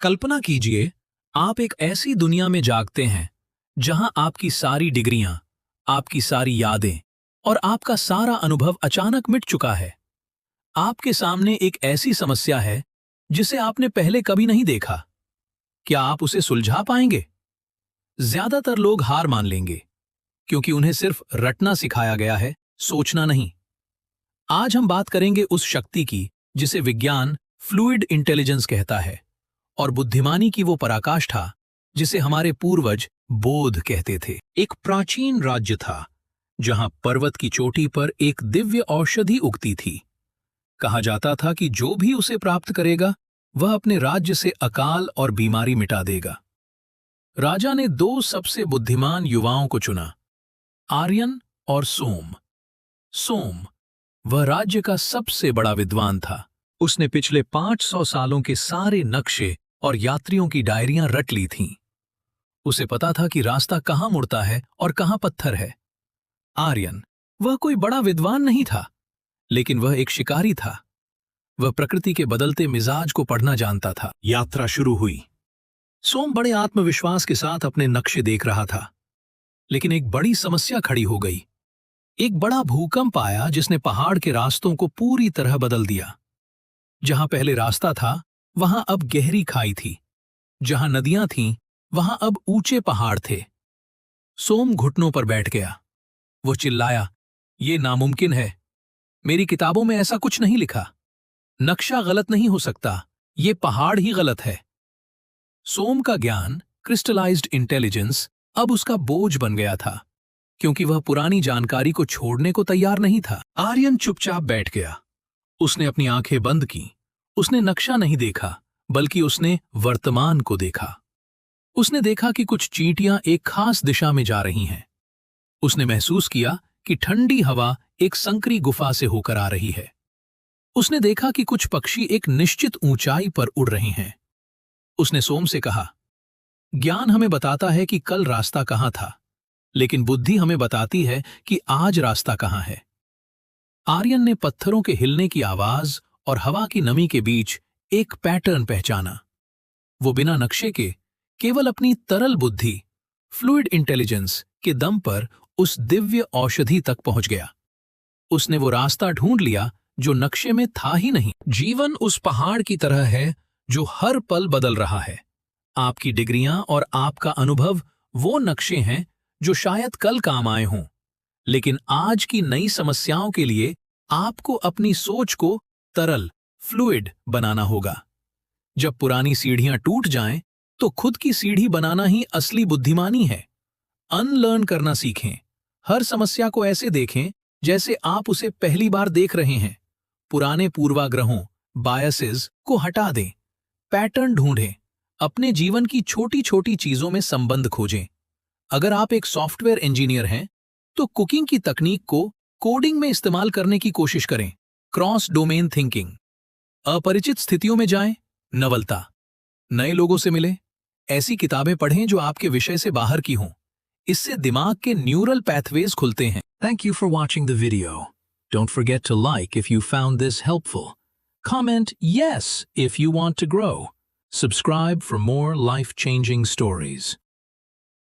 कल्पना कीजिए, आप एक ऐसी दुनिया में जागते हैं जहां आपकी सारी डिग्रियां, आपकी सारी यादें और आपका सारा अनुभव अचानक मिट चुका है। आपके सामने एक ऐसी समस्या है जिसे आपने पहले कभी नहीं देखा। क्या आप उसे सुलझा पाएंगे? ज्यादातर लोग हार मान लेंगे, क्योंकि उन्हें सिर्फ रटना सिखाया गया है, सोचना नहीं। आज हम बात करेंगे उस शक्ति की जिसे विज्ञान फ्लूइड इंटेलिजेंस कहता है, और बुद्धिमानी की वो पराकाष्ठा जिसे हमारे पूर्वज बोध कहते थे। एक प्राचीन राज्य था जहां पर्वत की चोटी पर एक दिव्य औषधि उगती थी। कहा जाता था कि जो भी उसे प्राप्त करेगा वह अपने राज्य से अकाल और बीमारी मिटा देगा। राजा ने दो सबसे बुद्धिमान युवाओं को चुना, आर्यन और सोम। सोम वह राज्य का सबसे बड़ा विद्वान था। उसने पिछले 500 सालों के सारे नक्शे और यात्रियों की डायरियां रट ली थीं। उसे पता था कि रास्ता कहां मुड़ता है और कहां पत्थर है। आर्यन वह कोई बड़ा विद्वान नहीं था, लेकिन वह एक शिकारी था। वह प्रकृति के बदलते मिजाज को पढ़ना जानता था। यात्रा शुरू हुई। सोम बड़े आत्मविश्वास के साथ अपने नक्शे देख रहा था, लेकिन एक बड़ी समस्या खड़ी हो गई। एक बड़ा भूकंप आया जिसने पहाड़ के रास्तों को पूरी तरह बदल दिया। जहां पहले रास्ता था वहां अब गहरी खाई थी। जहां नदियां थीं वहां अब ऊंचे पहाड़ थे। सोम घुटनों पर बैठ गया। वो चिल्लाया, ये नामुमकिन है। मेरी किताबों में ऐसा कुछ नहीं लिखा। नक्शा गलत नहीं हो सकता, ये पहाड़ ही गलत है। सोम का ज्ञान, क्रिस्टलाइज्ड इंटेलिजेंस, अब उसका बोझ बन गया था, क्योंकि वह पुरानी जानकारी को छोड़ने को तैयार नहीं था। आर्यन चुपचाप बैठ गया। उसने अपनी आंखें बंद की। उसने नक्शा नहीं देखा, बल्कि उसने वर्तमान को देखा। उसने देखा कि कुछ चींटियां एक खास दिशा में जा रही हैं। उसने महसूस किया कि ठंडी हवा एक संकरी गुफा से होकर आ रही है। उसने देखा कि कुछ पक्षी एक निश्चित ऊंचाई पर उड़ रहे हैं। उसने सोम से कहा, ज्ञान हमें बताता है कि कल रास्ता कहां था, लेकिन बुद्धि हमें बताती है कि आज रास्ता कहां है। आर्यन ने पत्थरों के हिलने की आवाज और हवा की नमी के बीच एक पैटर्न पहचाना। वो बिना नक्शे के, केवल अपनी तरल बुद्धि, फ्लूइड इंटेलिजेंस के दम पर उस दिव्य औषधि तक पहुंच गया। उसने वो रास्ता ढूंढ लिया जो नक्शे में था ही नहीं। जीवन उस पहाड़ की तरह है जो हर पल बदल रहा है। आपकी डिग्रियां और आपका अनुभव वो नक्शे हैं जो शायद कल काम आए हों, लेकिन आज की नई समस्याओं के लिए आपको अपनी सोच को तरल, फ्लूइड बनाना होगा। जब पुरानी सीढ़ियां टूट जाएं, तो खुद की सीढ़ी बनाना ही असली बुद्धिमानी है। अनलर्न करना सीखें। हर समस्या को ऐसे देखें जैसे आप उसे पहली बार देख रहे हैं। पुराने पूर्वाग्रहों, बायसेस को हटा दें। पैटर्न ढूंढें। अपने जीवन की छोटी छोटी चीजों में संबंध खोजें। अगर आप एक सॉफ्टवेयर इंजीनियर हैं, तो कुकिंग की तकनीक को कोडिंग में इस्तेमाल करने की कोशिश करें। Cross domain thinking. अपरिचित स्थितियों में जाएं, नवलता। नए लोगों से मिलें। ऐसी किताबें पढ़ें जो आपके विषय से बाहर की हों। इससे दिमाग के न्यूरल पैथवेज खुलते हैं। Thank you for watching the video. Don't forget to like if you found this helpful. Comment yes if you want to grow. Subscribe for more life-changing stories.